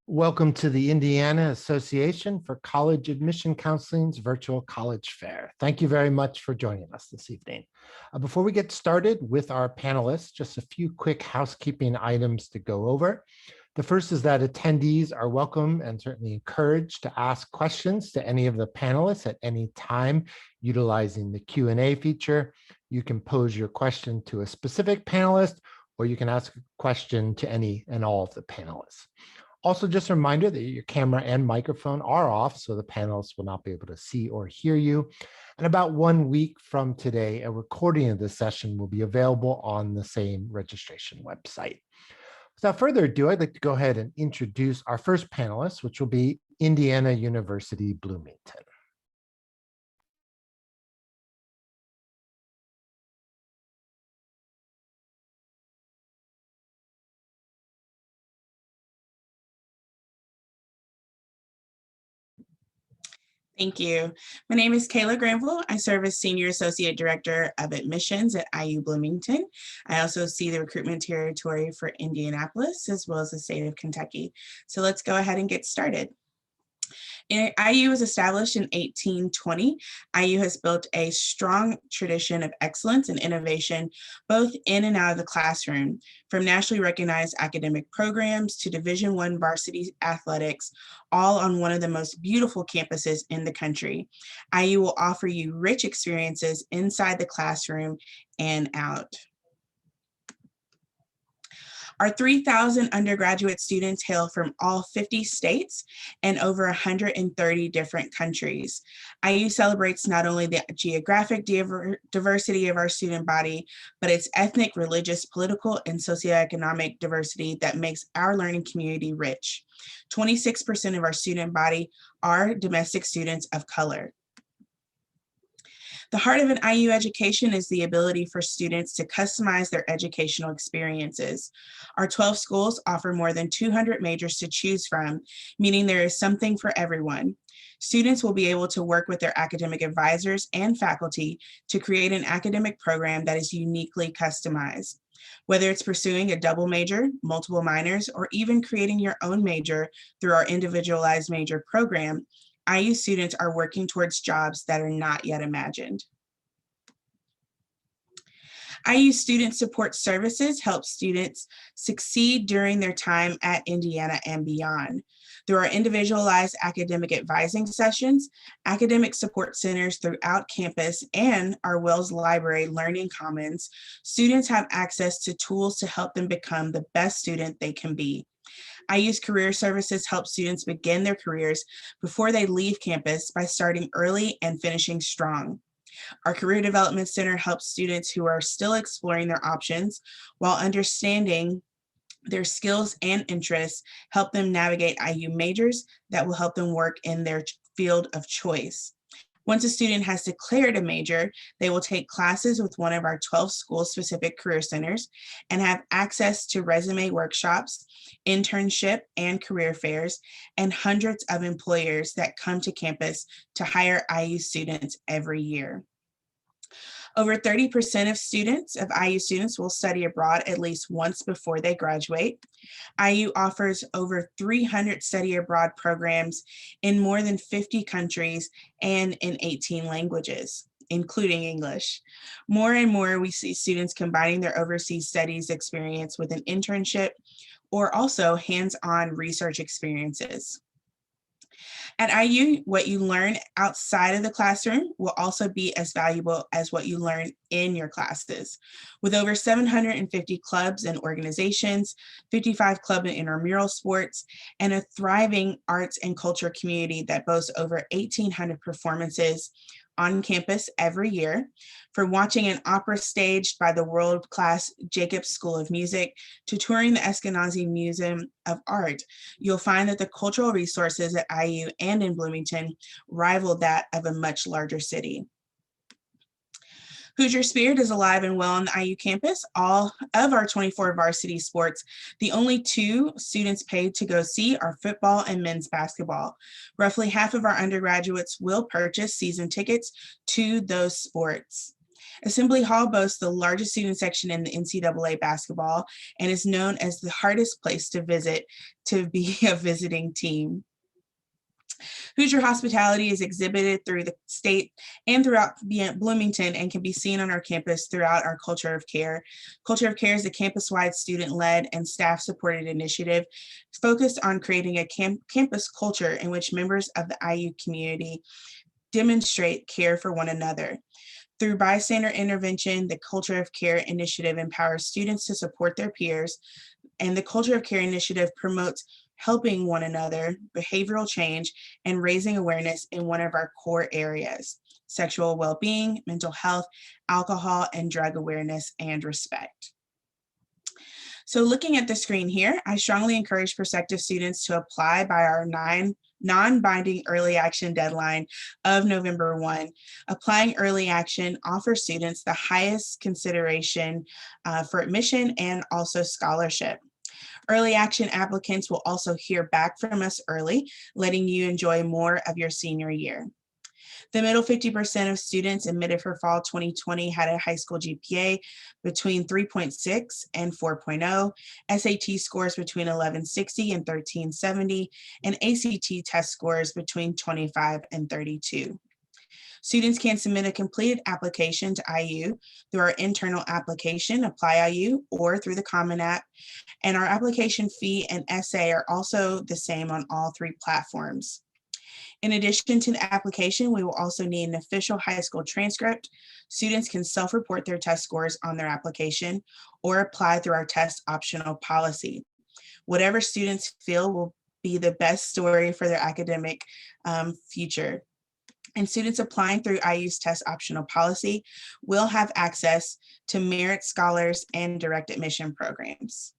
Welcome to the Indiana Association for College Admission Counseling's virtual college fair. Thank you very much for joining us this evening. Before we get started with our panelists, just a few quick housekeeping items to go over. The first is that attendees are welcome and certainly encouraged to ask questions to any of the panelists at any time utilizing the Q&A feature. You can pose your question to a specific panelist, or you can ask a question to any and all of the panelists. Also, just a reminder that your camera and microphone are off, so the panelists will not be able to see or hear you. And about 1 week from today, a recording of this session will be available on the same registration website. Without further ado, I'd like to go ahead and introduce our first panelist, which will be Indiana University Bloomington. Thank you. My name is Kayla Granville. I serve as Senior Associate Director of Admissions at IUBloomington. I also see the recruitment territory for Indianapolis as well as the state of Kentucky. So let's go ahead and get started. IU was established in 1820. IU has built a strong tradition of excellence and innovation, both in and out of the classroom, from nationally recognized academic programs to Division I varsity athletics, all on one of the most beautiful campuses in the country. IU will offer you rich experiences inside the classroom and out. Our 3,000 undergraduate students hail from all 50 states and over 130 different countries. IU celebrates not only the geographic diversity of our student body, but its ethnic, religious, political, and socioeconomic diversity that makes our learning community rich. 26% of our student body are domestic students of color. The heart of an IU education is the ability for students to customize their educational experiences. Our 12 schools offer more than 200 majors to choose from, meaning there is something for everyone. Students will be able to work with their academic advisors and faculty to create an academic program that is uniquely customized. Whether it's pursuing a double major, multiple minors, or even creating your own major through our individualized major program, IU students are working towards jobs that are not yet imagined. IU Student Support Services help students succeed during their time at Indiana and beyond. Through our individualized academic advising sessions, academic support centers throughout campus, and our Wells Library Learning Commons, students have access to tools to help them become the best student they can be. IU's Career Services help students begin their careers before they leave campus by starting early and finishing strong. Our Career Development Center helps students who are still exploring their options while understanding their skills and interests, help them navigate IU majors that will help them work in their field of choice. Once a student has declared a major, they will take classes with one of our 12 school-specific career centers and have access to resume workshops, internship and career fairs, and hundreds of employers that come to campus to hire IU students every year. Over 30% of IU students will study abroad at least once before they graduate. IU offers over 300 study abroad programs in more than 50 countries and in 18 languages, including English. More and more, we see students combining their overseas studies experience with an internship or also hands-on research experiences. At IU, what you learn outside of the classroom will also be as valuable as what you learn in your classes. With over 750 clubs and organizations, 55 club and intramural sports, and a thriving arts and culture community that boasts over 1,800 performances on campus every year, from watching an opera staged by the world-class Jacobs School of Music to touring the Eskenazi Museum of Art, you'll find that the cultural resources at IU and in Bloomington rival that of a much larger city. Hoosier Spirit is alive and well on the IU campus. All of our 24 varsity sports, the only two students paid to go see are football and men's basketball. Roughly half of our undergraduates will purchase season tickets to those sports. Assembly Hall boasts the largest student section in the NCAA basketball and is known as the hardest place to visit to be a visiting team. Hoosier hospitality is exhibited through the state and throughout Bloomington and can be seen on our campus throughout our Culture of Care. Culture of Care is a campus-wide student-led and staff-supported initiative focused on creating a campus culture in which members of the IU community demonstrate care for one another. Through bystander intervention, the Culture of Care initiative empowers students to support their peers, and the Culture of Care initiative promotes helping one another, behavioral change, and raising awareness in one of our core areas: sexual well-being, mental health, alcohol and drug awareness, and respect. So looking at the screen here, I strongly encourage prospective students to apply by our non-binding early action deadline of November 1. Applying early action offers students the highest consideration for admission and also scholarship. Early action applicants will also hear back from us early, letting you enjoy more of your senior year. The middle 50% of students admitted for fall 2020 had a high school GPA between 3.6 and 4.0, SAT scores between 1160 and 1370, and ACT test scores between 25 and 32. Students can submit a completed application to IU through our internal application, Apply IU, or through the Common App. And our application fee and essay are also the same on all three platforms. In addition to the application, we will also need an official high school transcript. Students can self-report their test scores on their application or apply through our test optional policy. Whatever students feel will be the best story for their academic future. And students applying through IU's test optional policy will have access to merit scholars and direct admission programs.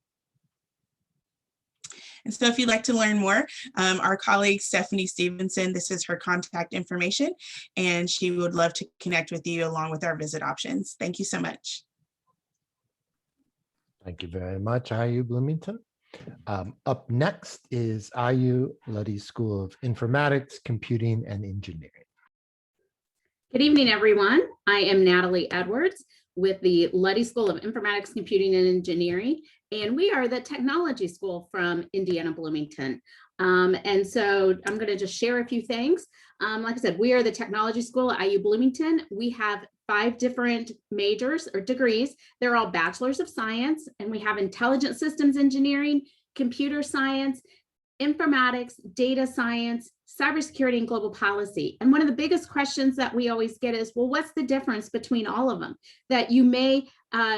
And so if you'd like to learn more, our colleague Stephanie Stevenson, this is her contact information, and she would love to connect with you along with our visit options. Thank you so much. Thank you very much, IU Bloomington. Up next is IU Luddy School of Informatics, Computing, and Engineering. Good evening, everyone. I am Natalie Edwards with the Luddy School of Informatics, Computing, and Engineering, and we are the technology school from Indiana Bloomington. And so I'm going to just share a few things. Like I said, we are the technology school at IU Bloomington. We have 5 different majors or degrees. They're all bachelors of science, and we have intelligent systems engineering, computer science, informatics, data science, cybersecurity, and global policy. And one of the biggest questions that we always get is, well, what's the difference between all of them? That you may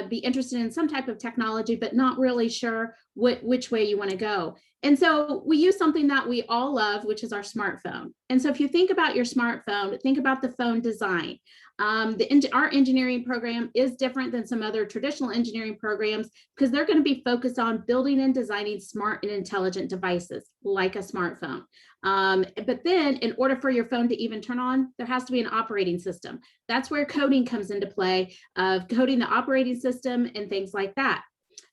be interested in some type of technology, but not really sure which way you want to go. And so we use something that we all love, which is our smartphone. And so if you think about your smartphone, think about the phone design. Our engineering program is different than some other traditional engineering programs because they're going to be focused on building and designing smart and intelligent devices like a smartphone. But then in order for your phone to even turn on, there has to be an operating system. That's where coding comes into play, of coding the operating system and things like that.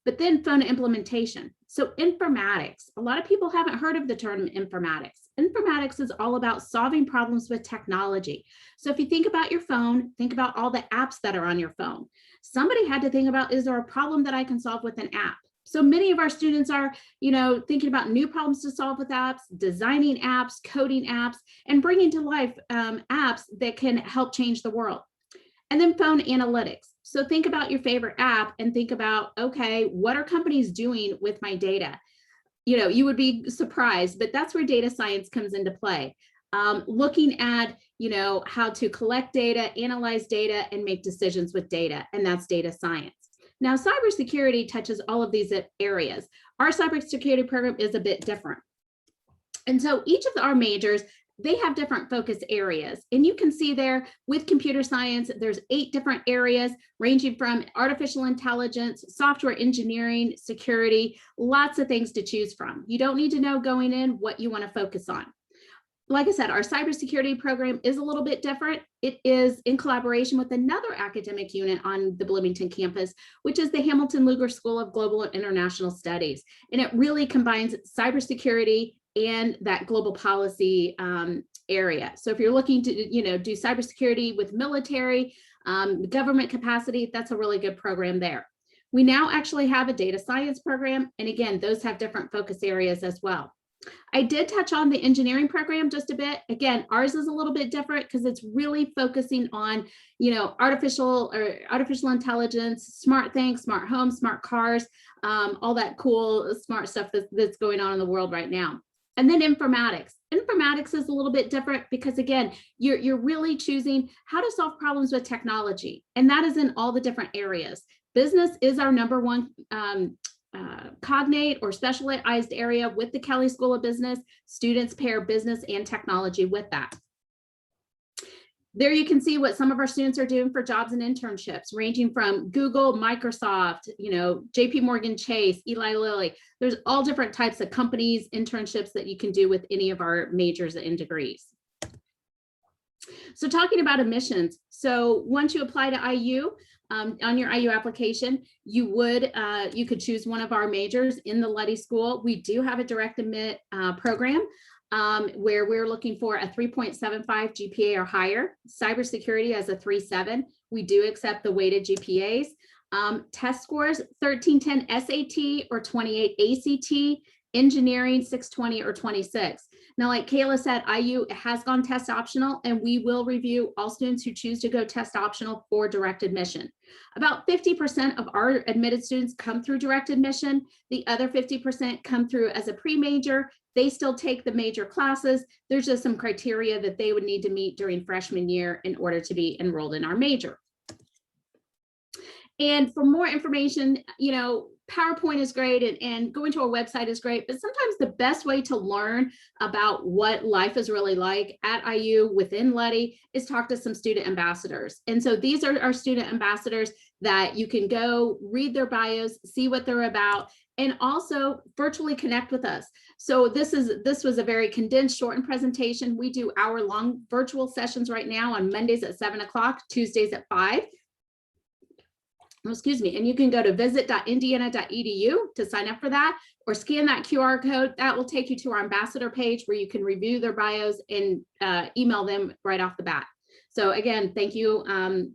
But then phone implementation. So informatics, a lot of people haven't heard of the term informatics. Informatics is all about solving problems with technology. So if you think about your phone, think about all the apps that are on your phone. Somebody had to think about, is there a problem that I can solve with an app? So many of our students are, thinking about new problems to solve with apps, designing apps, coding apps, and bringing to life apps that can help change the world. And then phone analytics. So think about your favorite app and think about, okay, what are companies doing with my data? You would be surprised, but that's where data science comes into play. Looking at, how to collect data, analyze data, and make decisions with data, and that's data science. Now, cybersecurity touches all of these areas. Our cybersecurity program is a bit different. And so each of our majors, they have different focus areas. And you can see there with computer science, there's 8 different areas ranging from artificial intelligence, software engineering, security, lots of things to choose from. You don't need to know going in what you want to focus on. Like I said, our cybersecurity program is a little bit different. It is in collaboration with another academic unit on the Bloomington campus, which is the Hamilton Lugar School of Global and International Studies. And it really combines cybersecurity and that global policy area. So if you're looking to, do cybersecurity with military, Government capacity, that's a really good program there. We now actually have a data science program. And again, those have different focus areas as well. I did touch on the engineering program just a bit. Again, ours is a little bit different because it's really focusing on, artificial intelligence, smart things, smart homes, smart cars, all that cool, smart stuff that's going on in the world right now. And then informatics. Informatics is a little bit different because, again, you're really choosing how to solve problems with technology. And that is in all the different areas. Business is our number one cognate or specialized area with the Kelley School of Business. Students pair business and technology with that. There you can see what some of our students are doing for jobs and internships, ranging from Google, Microsoft, JP Morgan Chase, Eli Lilly. There's all different types of companies, internships that you can do with any of our majors and degrees. So talking about admissions. So once you apply to IU, on your IU application, you could choose one of our majors in the Luddy School. We do have a direct admit program where we're looking for a 3.75 GPA or higher. Cybersecurity has a 3.7. We do accept the weighted GPAs. Test scores, 1310 SAT or 28 ACT. Engineering, 620 or 26. Now, like Kayla said, IU has gone test optional, and we will review all students who choose to go test optional for direct admission. About 50% of our admitted students come through direct admission. The other 50% come through as a pre-major. They still take the major classes. There's just some criteria that they would need to meet during freshman year in order to be enrolled in our major. And for more information, PowerPoint is great and going to our website is great, but sometimes the best way to learn about what life is really like at IU within Luddy is talk to some student ambassadors. And so these are our student ambassadors that you can go read their bios, see what they're about, and also virtually connect with us. So this was a very condensed, shortened presentation. We do hour-long virtual sessions right now on Mondays at 7 o'clock, Tuesdays at 5. Excuse me, and you can go to visit.indiana.edu to sign up for that, or scan that QR code. That will take you to our ambassador page where you can review their bios and email them right off the bat. So again, thank you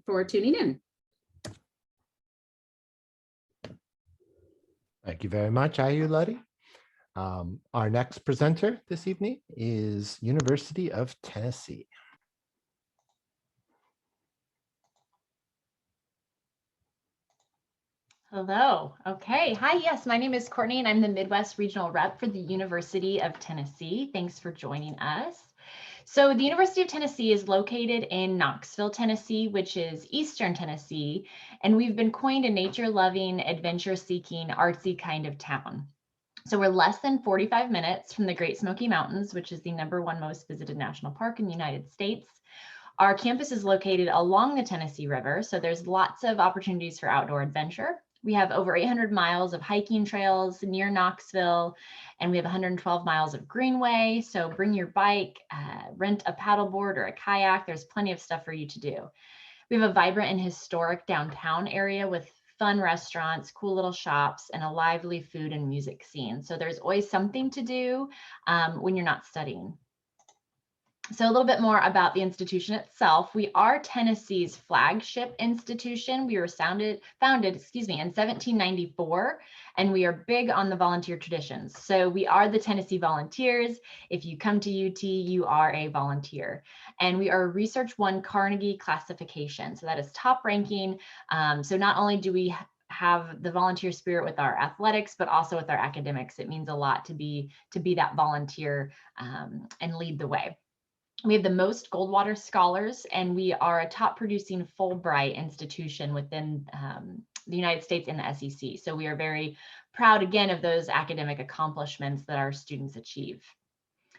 for tuning in. Thank you very much, IU Luddy. Our next presenter this evening is University of Tennessee. Hello. Okay. Hi. Yes, my name is Courtney and I'm the Midwest Regional Rep for the University of Tennessee. Thanks for joining us. So the University of Tennessee is located in Knoxville, Tennessee, which is Eastern Tennessee. And we've been coined a nature-loving, adventure-seeking, artsy kind of town. So we're less than 45 minutes from the Great Smoky Mountains, which is the #1 most visited national park in the United States. Our campus is located along the Tennessee River, so there's lots of opportunities for outdoor adventure. We have over 800 miles of hiking trails near Knoxville, and we have 112 miles of greenway. So bring your bike, rent a paddleboard or a kayak. There's plenty of stuff for you to do. We have a vibrant and historic downtown area with fun restaurants, cool little shops, and a lively food and music scene. So there's always something to do when you're not studying. So a little bit more about the institution itself. We are Tennessee's flagship institution. We were founded, in 1794, and we are big on the volunteer traditions. So we are the Tennessee Volunteers. If you come to UT, you are a volunteer. And we are a Research 1 Carnegie classification. So that is top ranking. So not only do we have the volunteer spirit with our athletics, but also with our academics. It means a lot to be that volunteer and lead the way. We have the most Goldwater scholars, and we are a top producing Fulbright institution within the United States and the SEC. So we are very proud, again, of those academic accomplishments that our students achieve.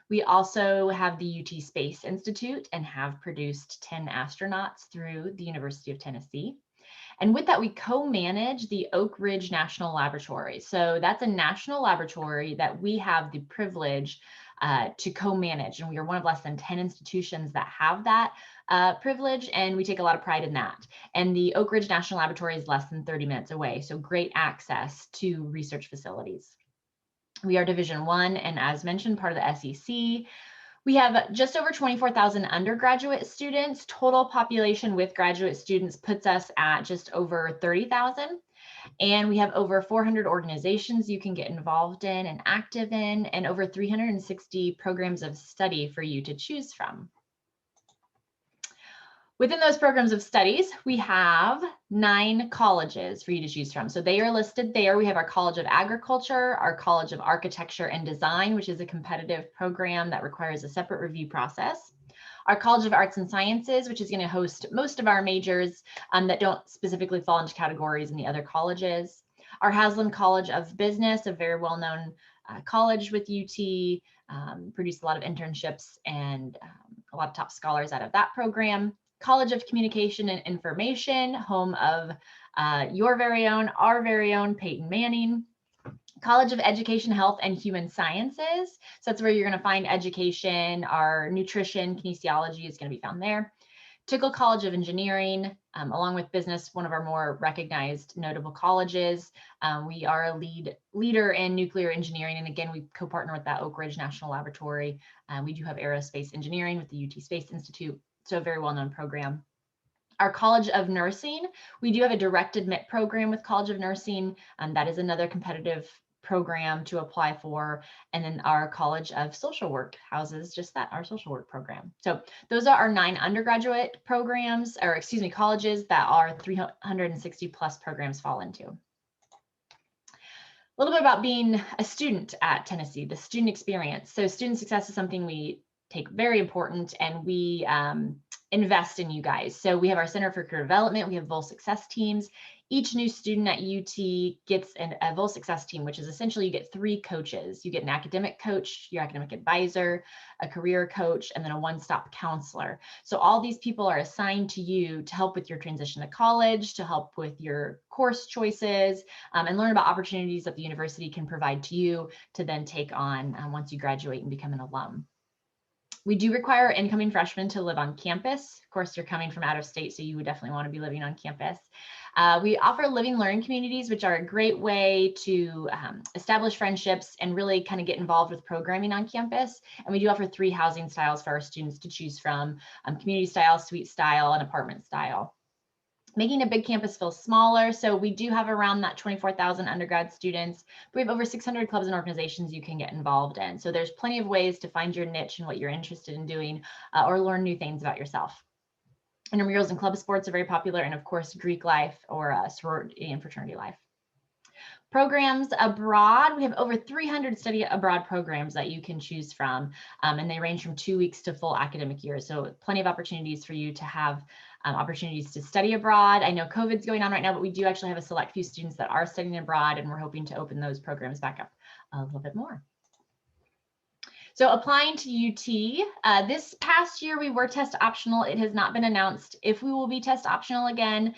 We also have the UT Space Institute and have produced 10 astronauts through the University of Tennessee. And with that, we co-manage the Oak Ridge National Laboratory. So that's a national laboratory that we have the privilege to co-manage, and we are one of less than 10 institutions that have that privilege, and we take a lot of pride in that. And the Oak Ridge National Laboratory is less than 30 minutes away, so great access to research facilities. We are Division I, and as mentioned, part of the SEC. We have just over 24,000 undergraduate students. Total population with graduate students puts us at just over 30,000. And we have over 400 organizations you can get involved in and active in, and over 360 programs of study for you to choose from. Within those programs of studies, we have 9 colleges for you to choose from. So they are listed there. We have our College of Agriculture, our College of Architecture and Design, which is a competitive program that requires a separate review process. Our College of Arts and Sciences, which is going to host most of our majors that don't specifically fall into categories in the other colleges. Our Haslam College of Business, a very well-known college with UT, produced a lot of internships and a lot of top scholars out of that program. College of Communication and Information, home of your very own, our very own Peyton Manning. College of Education, Health, and Human Sciences. So that's where you're going to find education. Our nutrition, kinesiology is going to be found there. Tickle College of Engineering, along with business, one of our more recognized notable colleges. We are a leader in nuclear engineering. And again, we co-partner with that Oak Ridge National Laboratory. We do have aerospace engineering with the UT Space Institute. So a very well-known program. Our College of Nursing, we do have a direct admit program with College of Nursing. That is another competitive program to apply for. And then our College of Social Work houses just that, our social work program. So those are our 9 undergraduate programs, or excuse me, colleges that our 360 plus programs fall into. A little bit about being a student at Tennessee, the student experience. So student success is something we take very important, and we invest in you guys. So we have our Center for Career Development. We have Vol Success teams. Each new student at UT gets a Vol Success team, which is essentially you get 3 coaches. You get an academic coach, your academic advisor, a career coach, and then a one-stop counselor. So all these people are assigned to you to help with your transition to college, to help with your course choices, and learn about opportunities that the university can provide to you to then take on once you graduate and become an alum. We do require incoming freshmen to live on campus. Of course, you're coming from out of state, so you would definitely want to be living on campus. We offer living learning communities, which are a great way to establish friendships and really kind of get involved with programming on campus. And we do offer 3 housing styles for our students to choose from, community style, suite style, and apartment style. Making a big campus feel smaller. So we do have around that 24,000 undergrad students. We have over 600 clubs and organizations you can get involved in. So there's plenty of ways to find your niche and what you're interested in doing or learn new things about yourself. Intramurals and club sports are very popular. And of course, Greek life or sorority and fraternity life. Programs abroad, we have over 300 study abroad programs that you can choose from, and they range from 2 weeks to full academic years. So plenty of opportunities for you to have opportunities to study abroad. I know COVID's going on right now, but we do actually have a select few students that are studying abroad, and we're hoping to open those programs back up a little bit more. So applying to UT, this past year we were test optional. It has not been announced if we will be test optional again.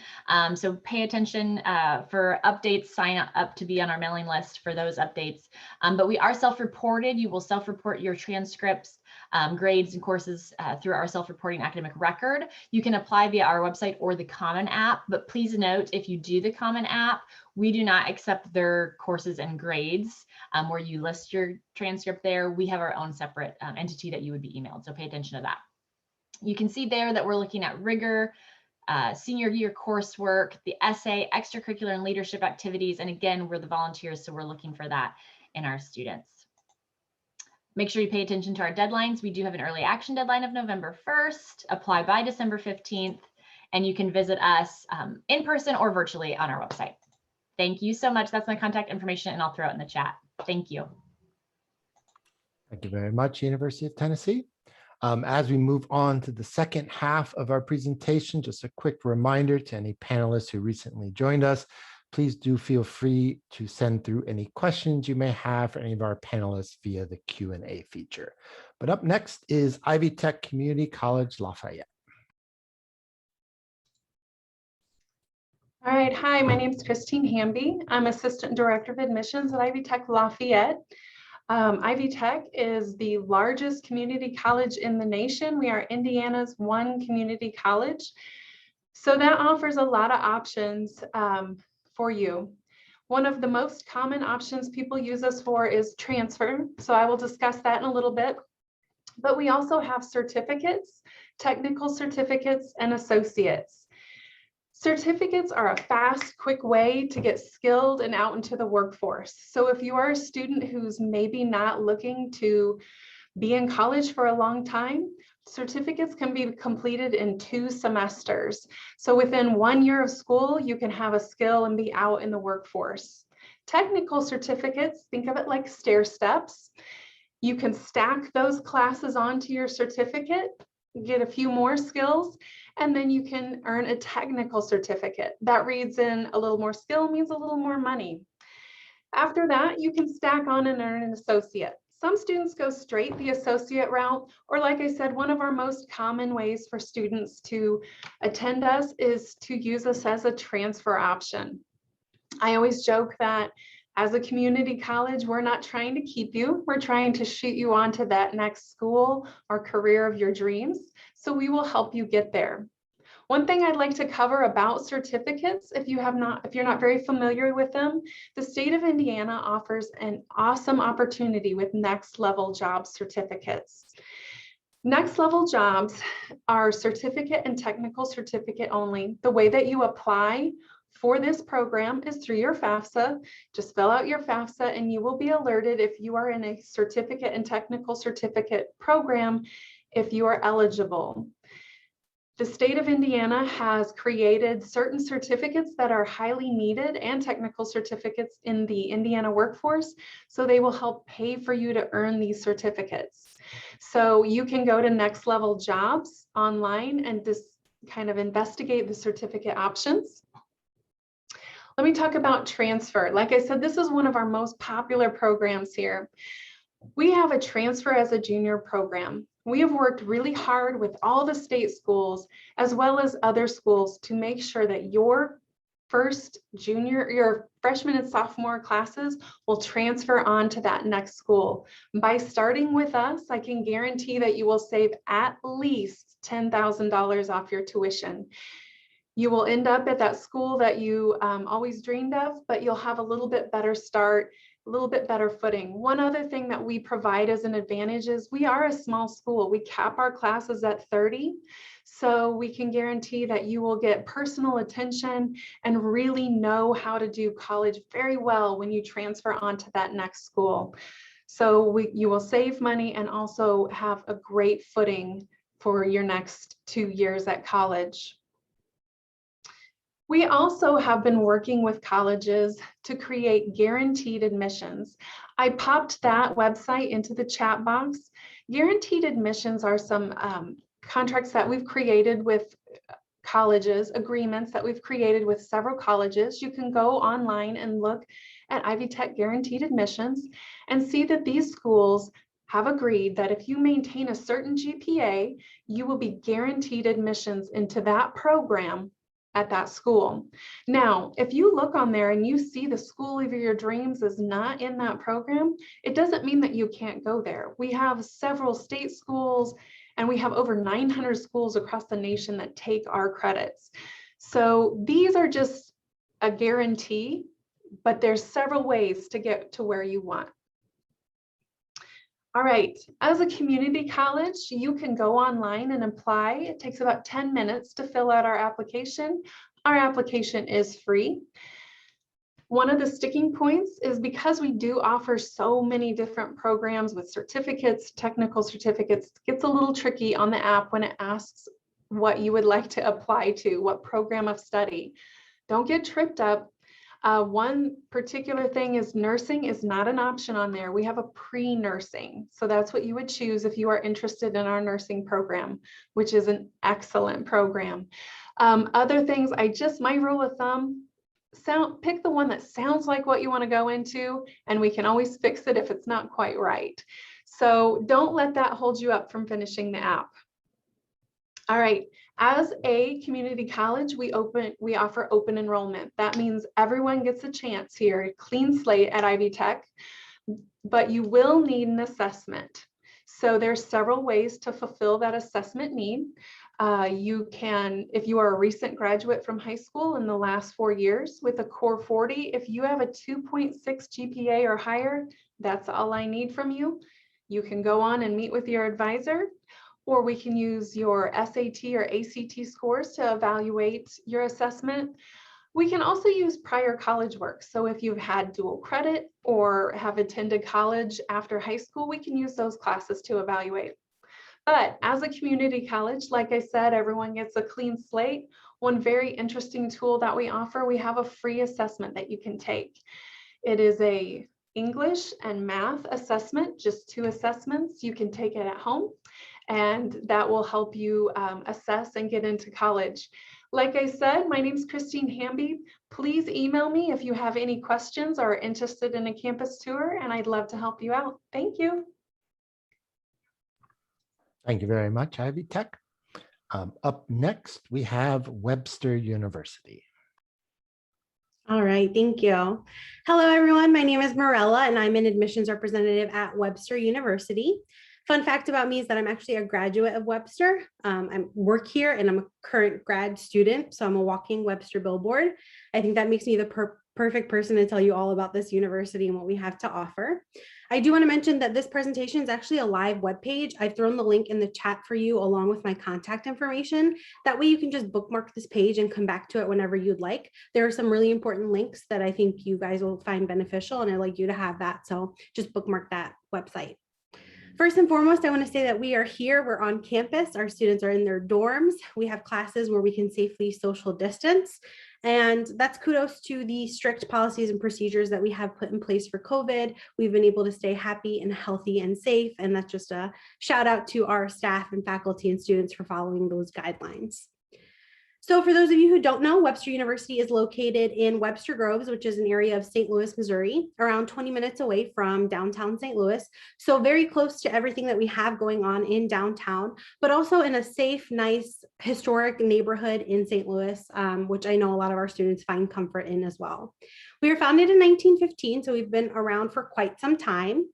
So pay attention for updates, sign up to be on our mailing list for those updates. But we are self-reported. You will self-report your transcripts, grades and courses through our self-reporting academic record. You can apply via our website or the Common App, but please note if you do the Common App, we do not accept their courses and grades where you list your transcript there. We have our own separate entity that you would be emailed, so pay attention to that. You can see there that we're looking at rigor, senior year coursework, the essay, extracurricular and leadership activities, and again, we're the volunteers, so we're looking for that in our students. Make sure you pay attention to our deadlines. We do have an early action deadline of November 1st, apply by December 15th, and you can visit us in person or virtually on our website. Thank you so much. That's my contact information, and I'll throw it in the chat. Thank you. Thank you very much, University of Tennessee. As we move on to the second half of our presentation, just a quick reminder to any panelists who recently joined us, please do feel free to send through any questions you may have for any of our panelists via the Q&A feature. But up next is Ivy Tech Community College Lafayette. All right, hi, my name is Christine Hamby. I'm Assistant Director of Admissions at Ivy Tech Lafayette. Ivy Tech is the largest community college in the nation. We are Indiana's one community college. So that offers a lot of options for you. One of the most common options people use us for is transfer. So I will discuss that in a little bit. But we also have certificates, technical certificates, and associates. Certificates are a fast, quick way to get skilled and out into the workforce. So if you are a student who's maybe not looking to be in college for a long time, certificates can be completed in 2 semesters. So within 1 year of school, you can have a skill and be out in the workforce. Technical certificates, think of it like stair steps. You can stack those classes onto your certificate, get a few more skills, and then you can earn a technical certificate. That reads in a little more skill, means a little more money. After that, you can stack on and earn an associate. Some students go straight the associate route, or like I said, one of our most common ways for students to attend us is to use us as a transfer option. I always joke that as a community college, we're not trying to keep you, we're trying to shoot you on to that next school or career of your dreams. So we will help you get there. One thing I'd like to cover about certificates, if you're not very familiar with them, the state of Indiana offers an awesome opportunity with next level job certificates. Next level jobs are certificate and technical certificate only. The way that you apply for this program is through your FAFSA. Just fill out your FAFSA and you will be alerted if you are in a certificate and technical certificate program if you are eligible. The state of Indiana has created certain certificates that are highly needed and technical certificates in the Indiana workforce, so they will help pay for you to earn these certificates. So you can go to Next Level Jobs online and just kind of investigate the certificate options. Let me talk about transfer. Like I said, this is one of our most popular programs here. We have a transfer as a junior program. We have worked really hard with all the state schools as well as other schools to make sure that your your freshman and sophomore classes will transfer on to that next school. By starting with us, I can guarantee that you will save at least $10,000 off your tuition. You will end up at that school that you always dreamed of, but you'll have a little bit better start, a little bit better footing. One other thing that we provide as an advantage is we are a small school. We cap our classes at 30. So we can guarantee that you will get personal attention and really know how to do college very well when you transfer on to that next school. So you will save money and also have a great footing for your next 2 years at college. We also have been working with colleges to create guaranteed admissions. I popped that website into the chat box. Guaranteed admissions are some contracts that we've created with colleges, agreements that we've created with several colleges. You can go online and look at Ivy Tech guaranteed admissions and see that these schools have agreed that if you maintain a certain GPA, you will be guaranteed admissions into that program at that school. Now, if you look on there and you see the school of your dreams is not in that program, it doesn't mean that you can't go there. We have several state schools and we have over 900 schools across the nation that take our credits. So these are just a guarantee, but there's several ways to get to where you want. All right, as a community college, you can go online and apply. It takes about 10 minutes to fill out our application. Our application is free. One of the sticking points is because we do offer so many different programs with certificates, technical certificates, it gets a little tricky on the app when it asks what you would like to apply to, what program of study. Don't get tripped up. One particular thing is nursing is not an option on there. We have a pre-nursing. So that's what you would choose if you are interested in our nursing program, which is an excellent program. Other things, my rule of thumb, pick the one that sounds like what you want to go into, and we can always fix it if it's not quite right. So don't let that hold you up from finishing the app. All right, as a community college, we offer open enrollment. That means everyone gets a chance here, a clean slate at Ivy Tech, but you will need an assessment. So there's several ways to fulfill that assessment need. You can, if you are a recent graduate from high school in the last 4 years with a core 40, if you have a 2.6 GPA or higher, that's all I need from you. You can go on and meet with your advisor, or we can use your SAT or ACT scores to evaluate your assessment. We can also use prior college work. So if you've had dual credit or have attended college after high school, we can use those classes to evaluate. But as a community college, like I said, everyone gets a clean slate. One very interesting tool that we offer, we have a free assessment that you can take. It is a English and math assessment, just 2 assessments. You can take it at home, and that will help you assess and get into college. Like I said, my name is Christine Hamby. Please email me if you have any questions or are interested in a campus tour, and I'd love to help you out. Thank you. Thank you very much, Ivy Tech. Up next, we have Webster University. All right, thank you. Hello, everyone. My name is Morella, and I'm an admissions representative at Webster University. Fun fact about me is that I'm actually a graduate of Webster. I work here and I'm a current grad student, so I'm a walking Webster billboard. I think that makes me the perfect person to tell you all about this university and what we have to offer. I do want to mention that this presentation is actually a live webpage. I've thrown the link in the chat for you along with my contact information. That way you can just bookmark this page and come back to it whenever you'd like. There are some really important links that I think you guys will find beneficial, and I'd like you to have that. So just bookmark that website. First and foremost, I want to say that we are here, we're on campus, our students are in their dorms, we have classes where we can safely social distance, and that's kudos to the strict policies and procedures that we have put in place for COVID. We've been able to stay happy and healthy and safe, and that's just a shout out to our staff and faculty and students for following those guidelines. So for those of you who don't know, Webster University is located in Webster Groves, which is an area of St. Louis, Missouri, around 20 minutes away from downtown St. Louis. So very close to everything that we have going on in downtown, but also in a safe, nice, historic neighborhood in St. Louis, which I know a lot of our students find comfort in as well. We were founded in 1915, so we've been around for quite some time.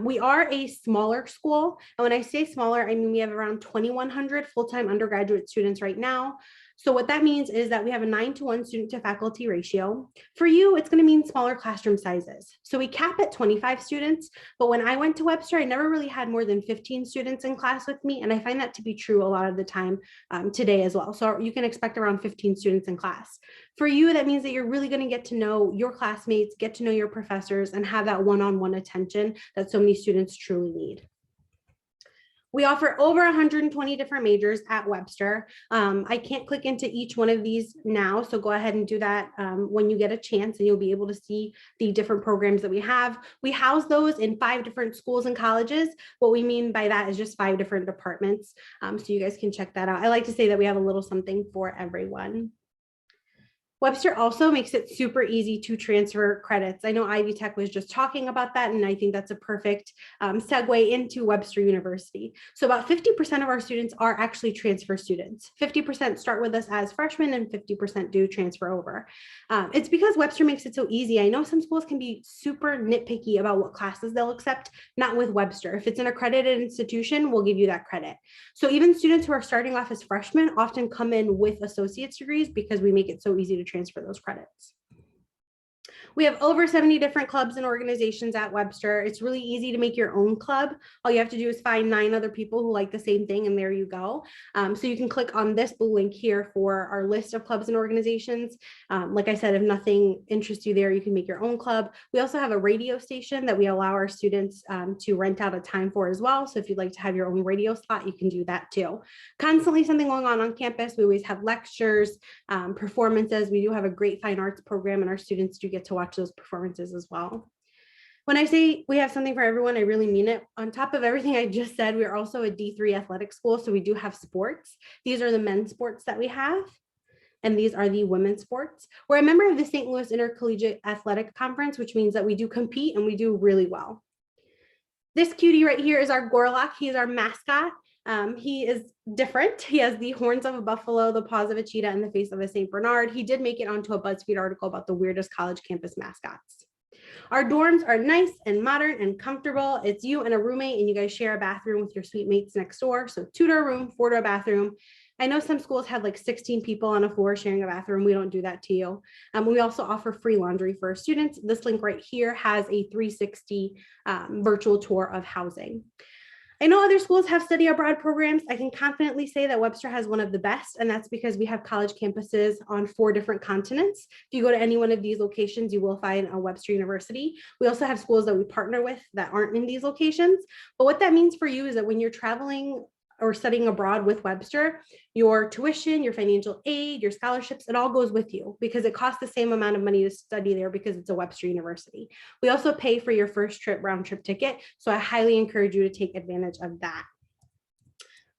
We are a smaller school, and when I say smaller, I mean we have around 2,100 full-time undergraduate students right now. So what that means is that we have a 9-to-1 student to faculty ratio. For you, it's going to mean smaller classroom sizes. So we cap at 25 students, but when I went to Webster, I never really had more than 15 students in class with me, and I find that to be true a lot of the time today as well. So you can expect around 15 students in class. For you, that means that you're really going to get to know your classmates, get to know your professors, and have that one-on-one attention that so many students truly need. We offer over 120 different majors at Webster. I can't click into each one of these now, so go ahead and do that when you get a chance, and you'll be able to see the different programs that we have. We house those in 5 different schools and colleges. What we mean by that is just 5 different departments, so you guys can check that out. I like to say that we have a little something for everyone. Webster also makes it super easy to transfer credits. I know Ivy Tech was just talking about that, and I think that's a perfect segue into Webster University. So about 50% of our students are actually transfer students. 50% start with us as freshmen and 50% do transfer over. It's because Webster makes it so easy. I know some schools can be super nitpicky about what classes they'll accept, not with Webster. If it's an accredited institution, we'll give you that credit. So even students who are starting off as freshmen often come in with associate's degrees because we make it so easy to transfer those credits. We have over 70 different clubs and organizations at Webster. It's really easy to make your own club. All you have to do is find 9 other people who like the same thing, and there you go. So you can click on this blue link here for our list of clubs and organizations. Like I said, if nothing interests you there, you can make your own club. We also have a radio station that we allow our students to rent out a time for as well. So if you'd like to have your own radio slot, you can do that too. Constantly something going on campus. We always have lectures, performances. We do have a great fine arts program, and our students do get to watch those performances as well. When I say we have something for everyone, I really mean it. On top of everything I just said, we're also a D3 athletic school, so we do have sports. These are the men's sports that we have, and these are the women's sports. We're a member of the St. Louis Intercollegiate Athletic Conference, which means that we do compete and we do really well. This cutie right here is our Gorlock. He's our mascot. He is different. He has the horns of a buffalo, the paws of a cheetah, and the face of a St. Bernard. He did make it onto a BuzzFeed article about the weirdest college campus mascots. Our dorms are nice and modern and comfortable. It's you and a roommate, and you guys share a bathroom with your suite mates next door. So 2-door room, 4-door bathroom. I know some schools have like 16 people on a floor sharing a bathroom. We don't do that to you. We also offer free laundry for students. This link right here has a 360 virtual tour of housing. I know other schools have study abroad programs. I can confidently say that Webster has one of the best, and that's because we have college campuses on 4 different continents. If you go to any one of these locations, you will find a Webster University. We also have schools that we partner with that aren't in these locations. But what that means for you is that when you're traveling or studying abroad with Webster, your tuition, your financial aid, your scholarships, it all goes with you because it costs the same amount of money to study there because it's a Webster University. We also pay for your first trip round trip ticket. So I highly encourage you to take advantage of that.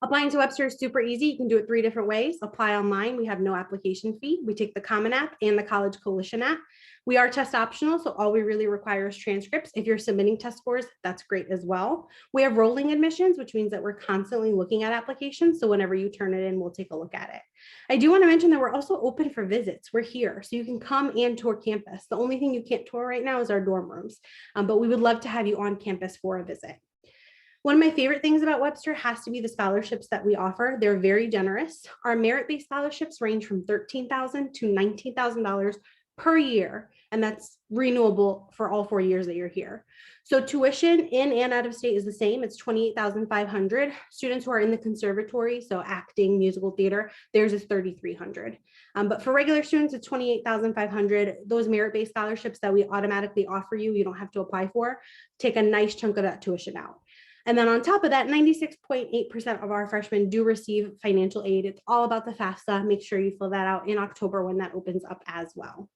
Applying to Webster is super easy. You can do it 3 different ways. Apply online. We have no application fee. We take the Common App and the College Coalition app. We are test optional, so all we really require is transcripts. If you're submitting test scores, that's great as well. We have rolling admissions, which means that we're constantly looking at applications. So whenever you turn it in, we'll take a look at it. I do want to mention that we're also open for visits. We're here, so you can come and tour campus. The only thing you can't tour right now is our dorm rooms, but we would love to have you on campus for a visit. One of my favorite things about Webster has to be the scholarships that we offer. They're very generous. Our merit-based scholarships range from $13,000 to $19,000 per year, and that's renewable for all 4 years that you're here. So tuition in and out of state is the same. It's $28,500. Students who are in the conservatory, so acting, musical theater, theirs is $3,300. But for regular students, it's $28,500. Those merit-based scholarships that we automatically offer you, you don't have to apply for, take a nice chunk of that tuition out. And then on top of that, 96.8% of our freshmen do receive financial aid. It's all about the FAFSA. Make sure you fill that out in October when that opens up as well.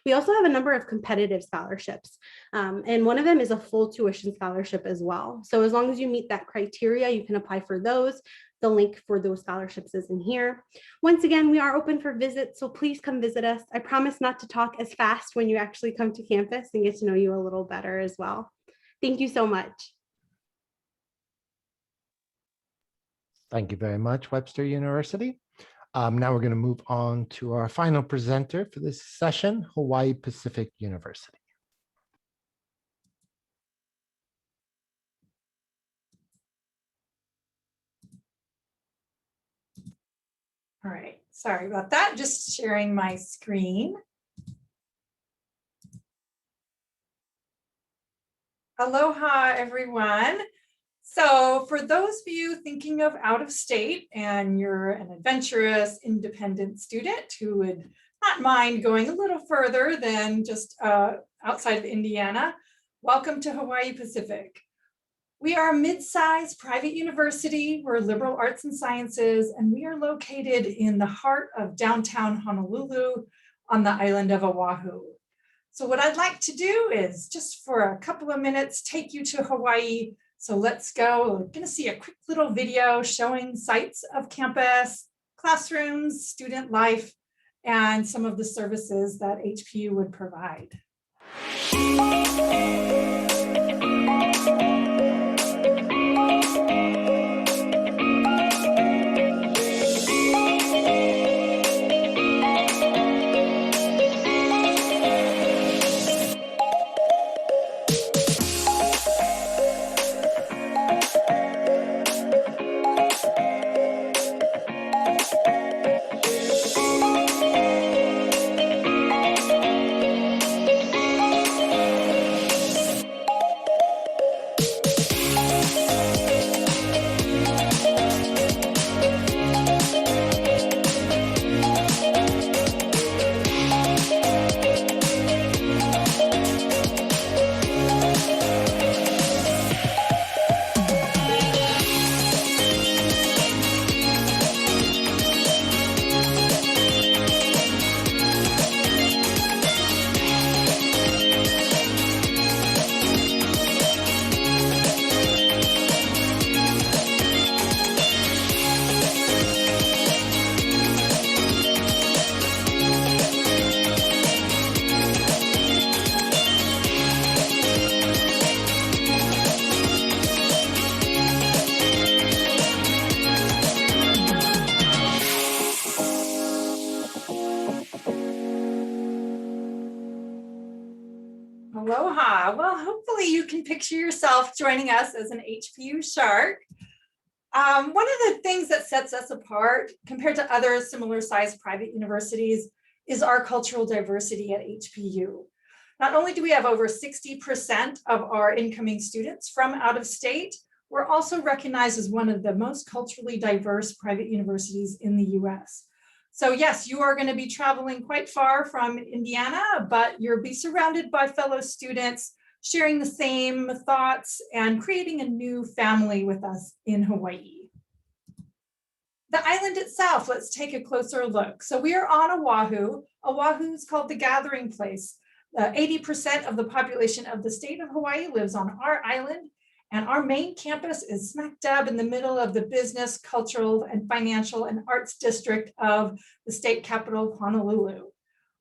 We also have a number of competitive scholarships, and one of them is a full tuition scholarship as well. So as long as you meet that criteria, you can apply for those. The link for those scholarships is in here. Once again, we are open for visits, so please come visit us. I promise not to talk as fast when you actually come to campus and get to know you a little better as well. Thank you so much. Thank you very much, Webster University. Now we're going to move on to our final presenter for this session, Hawaii Pacific University. All right, sorry about that. Just sharing my screen. Aloha, everyone. So for those of you thinking of out of state and you're an adventurous, independent student who would not mind going a little further than just outside of Indiana, welcome to Hawaii Pacific. We are a mid-sized private university. We're liberal arts and sciences, and we are located in the heart of downtown Honolulu on the island of Oahu. So what I'd like to do is just for a couple of minutes, take you to Hawaii. So let's go. We're going to see a quick little video showing sights of campus, classrooms, student life, and some of the services that HPU would provide. Aloha. Well, hopefully you can picture yourself joining us as an HPU shark. One of the things that sets us apart compared to other similar sized private universities is our cultural diversity at HPU. Not only do we have over 60% of our incoming students from out of state, we're also recognized as one of the most culturally diverse private universities in the US. So yes, you are going to be traveling quite far from Indiana, but you'll be surrounded by fellow students sharing the same thoughts and creating a new family with us in Hawaii. The island itself, let's take a closer look. So we are on Oahu. Oahu is called the gathering place. 80% of the population of the state of Hawaii lives on our island, and our main campus is smack dab in the middle of the business, cultural, and financial and arts district of the state capital of Honolulu.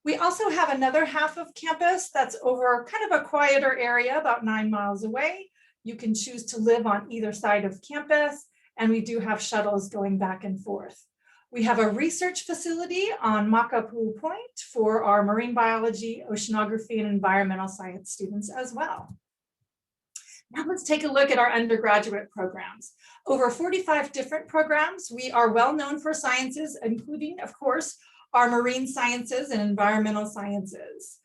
We also have another half of campus that's over kind of a quieter area about 9 miles away. You can choose to live on either side of campus, and we do have shuttles going back and forth. We have a research facility on Makapu'u Point for our marine biology, oceanography, and environmental science students as well. Now let's take a look at our undergraduate programs. Over 45 different programs. We are well known for sciences, including, of course, our marine sciences and environmental sciences.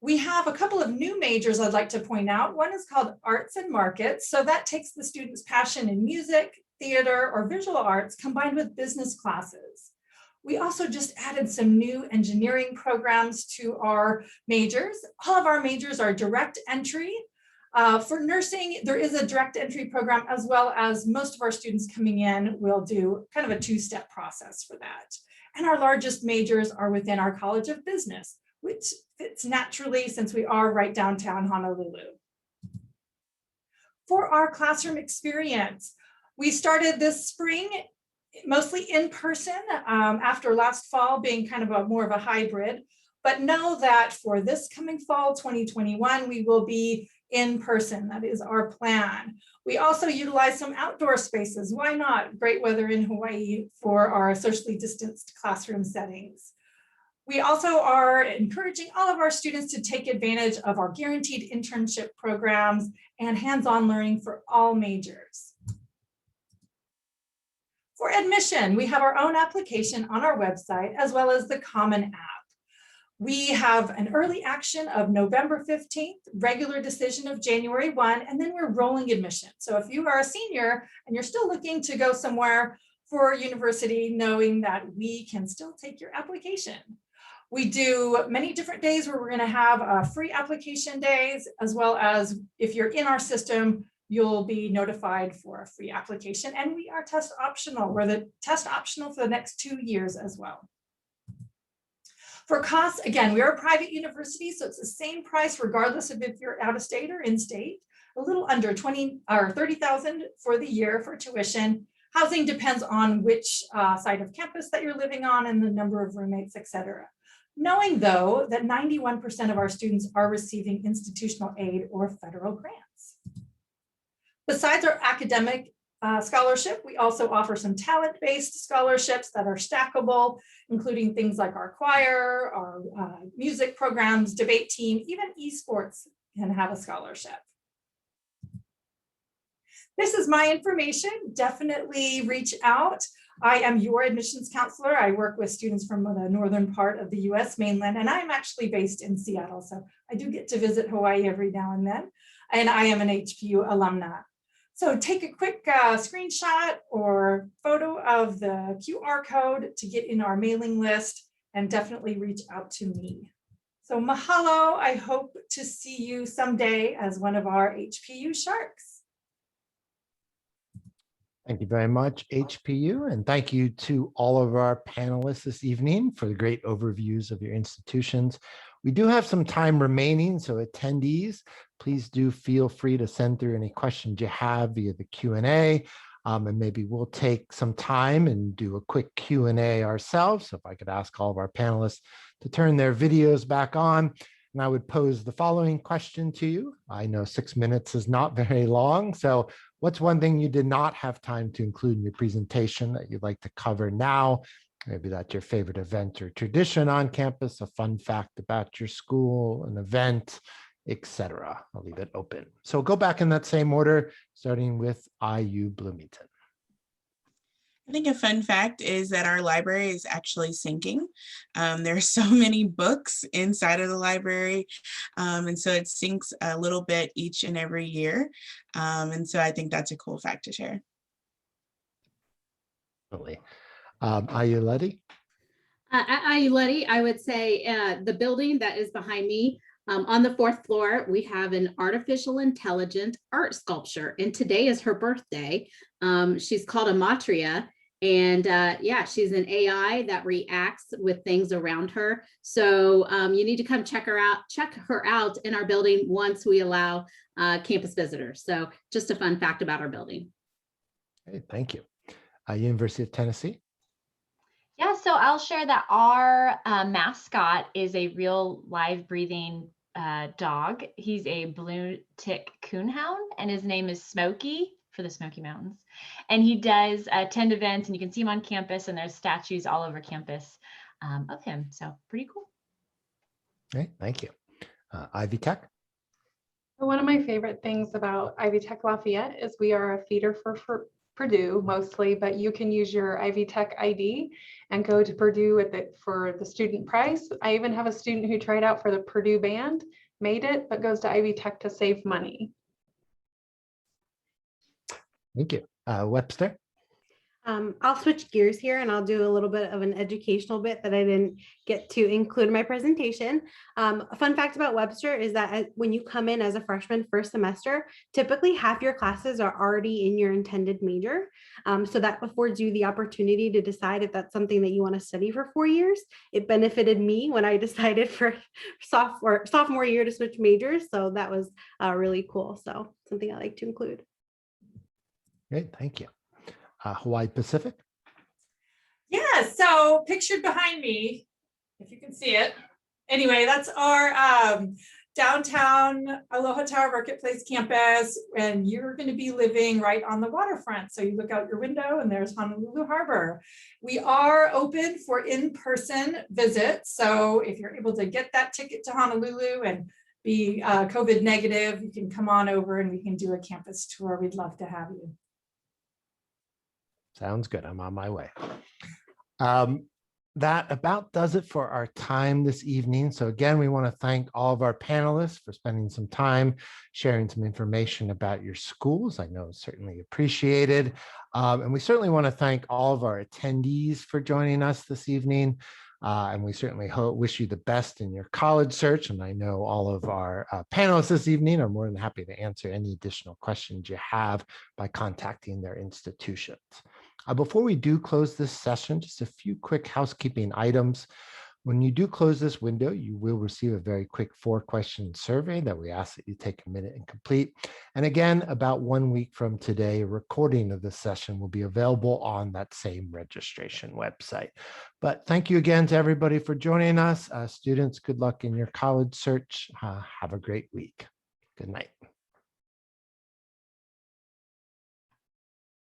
We have a couple of new majors I'd like to point out. One is called Arts and Markets. So that takes the students' passion in music, theater, or visual arts combined with business classes. We also just added some new engineering programs to our majors. All of our majors are direct entry. For nursing, there is a direct entry program, as well as most of our students coming in will do kind of a two-step process for that. And our largest majors are within our College of Business, which fits naturally since we are right downtown Honolulu. For our classroom experience, we started this spring mostly in person after last fall being kind of more of a hybrid, but know that for this coming fall 2021, we will be in person. That is our plan. We also utilize some outdoor spaces. Why not? Great weather in Hawaii for our socially distanced classroom settings. We also are encouraging all of our students to take advantage of our guaranteed internship programs and hands-on learning for all majors. For admission, we have our own application on our website, as well as the Common App. We have an early action of November 15th, regular decision of January 1, and then we're rolling admission. So if you are a senior and you're still looking to go somewhere for university, knowing that we can still take your application. We do many different days where we're going to have free application days, as well as if you're in our system, you'll be notified for a free application. And we are test optional. We're the test optional for the next 2 years as well. For costs, again, we are a private university, so it's the same price regardless of if you're out of state or in state. A little under $30,000 for the year for tuition. Housing depends on which side of campus that you're living on and the number of roommates, et cetera. Knowing though that 91% of our students are receiving institutional aid or federal grants. Besides our academic scholarship, we also offer some talent-based scholarships that are stackable, including things like our choir, our music programs, debate team, even esports can have a scholarship. This is my information. Definitely reach out. I am your admissions counselor. I work with students from the northern part of the US mainland, and I'm actually based in Seattle. So I do get to visit Hawaii every now and then, and I am an HPU alumna. So take a quick screenshot or photo of the QR code to get in our mailing list, and definitely reach out to me. So mahalo, I hope to see you someday as one of our HPU Sharks. Thank you very much, HPU, and thank you to all of our panelists this evening for the great overviews of your institutions. We do have some time remaining, so attendees, please do feel free to send through any questions you have via the Q&A, and maybe we'll take some time and do a quick Q&A ourselves. So if I could ask all of our panelists to turn their videos back on, and I would pose the following question to you. I know 6 minutes is not very long, so what's one thing you did not have time to include in your presentation that you'd like to cover now? Maybe that's your favorite event or tradition on campus, a fun fact about your school, an event, etc. I'll leave it open. So go back in that same order, starting with IU Bloomington. I think a fun fact is that our library is actually sinking. There are so many books inside of the library, and so it sinks a little bit each and every year. And so I think that's a cool fact to share. Definitely. Luddy? At IULuddy, I would say the building that is behind me, on the 4th floor, we have an artificial intelligent art sculpture, and today is her birthday. She's called Amatria, and yeah, she's an AI that reacts with things around her. So you need to come check her out in our building once we allow campus visitors. So just a fun fact about our building. Great, thank you. University of Tennessee? Yeah, so I'll share that our mascot is a real live breathing dog. He's a blue tick coonhound, and his name is Smokey for the Smoky Mountains. And he does attend events, and you can see him on campus, and there's statues all over campus of him. So pretty cool. Okay, thank you. Ivy Tech? One of my favorite things about Ivy Tech Lafayette is we are a feeder for Purdue mostly, but you can use your Ivy Tech ID and go to Purdue with it for the student price. I even have a student who tried out for the Purdue band, made it, but goes to Ivy Tech to save money. Thank you. Webster? I'll switch gears here and I'll do a little bit of an educational bit that I didn't get to include in my presentation. A fun fact about Webster is that when you come in as a freshman first semester, typically half your classes are already in your intended major. So that affords you the opportunity to decide if that's something that you want to study for 4 years. It benefited me when I decided for sophomore year to switch majors. So that was really cool. So something I like to include. Great, thank you. Hawaii Pacific? Yeah, so pictured behind me, if you can see it. Anyway, that's our downtown Aloha Tower Marketplace campus, and you're going to be living right on the waterfront. So you look out your window and there's Honolulu Harbor. We are open for in-person visits. So if you're able to get that ticket to Honolulu and be COVID negative, you can come on over and we can do a campus tour. We'd love to have you. Sounds good. I'm on my way. That about does it for our time this evening. So again, we want to thank all of our panelists for spending some time sharing some information about your schools. I know it's certainly appreciated. And we certainly want to thank all of our attendees for joining us this evening. And we certainly wish you the best in your college search. And I know all of our panelists this evening are more than happy to answer any additional questions you have by contacting their institutions. Before we do close this session, just a few quick housekeeping items. When you do close this window, you will receive a very quick 4-question survey that we ask that you take a minute and complete. And again, about 1 week from today, a recording of this session will be available on that same registration website. But thank you again to everybody for joining us. Students, good luck in your college search. Have a great week. Good night.